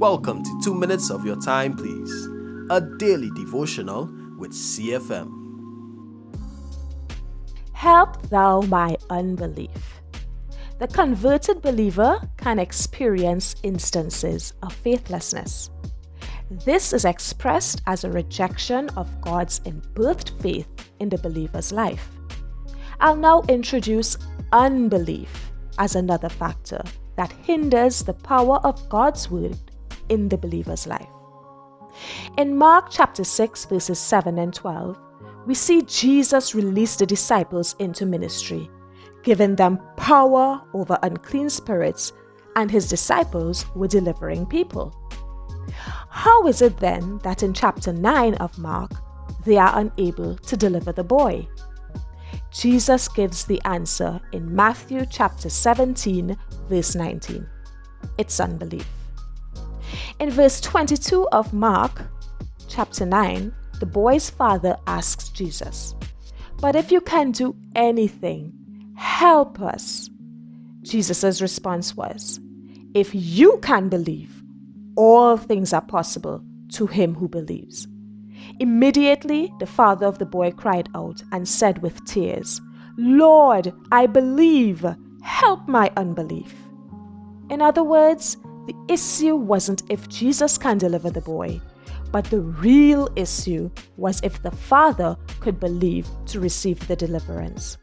Welcome to 2 Minutes of Your Time, Please, a daily devotional with CFM. Help thou my unbelief. The converted believer can experience instances of faithlessness. This is expressed as a rejection of God's inbirthed faith in the believer's life. I'll now introduce unbelief as another factor that hinders the power of God's word in the believer's life. In Mark chapter 6 verses 7 and 12, we see Jesus release the disciples into ministry, giving them power over unclean spirits, and his disciples were delivering people. How is it then that in chapter 9 of Mark, they are unable to deliver the boy? Jesus gives the answer in Matthew chapter 17 verse 19. It's unbelief. In verse 22 of Mark chapter 9, the boy's father asks Jesus, "But if you can do anything, help us." Jesus' response was, "If you can believe, all things are possible to him who believes." Immediately, the father of the boy cried out and said with tears, "Lord, I believe, help my unbelief." In other words, the issue wasn't if Jesus can deliver the boy, but the real issue was if the father could believe to receive the deliverance.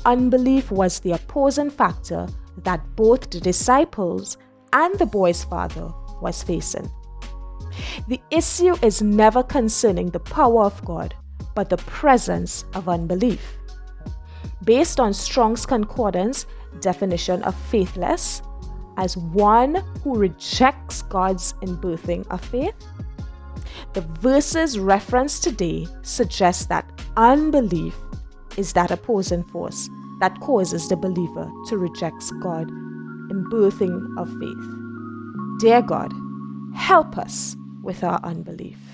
Unbelief was the opposing factor that both the disciples and the boy's father was facing. The issue is never concerning the power of God, but the presence of unbelief. Based on Strong's Concordance definition of faithless, as one who rejects God's inbirthing of faith, the verses referenced today suggest that unbelief is that opposing force that causes the believer to reject God in birthing of faith. Dear God, help us with our unbelief.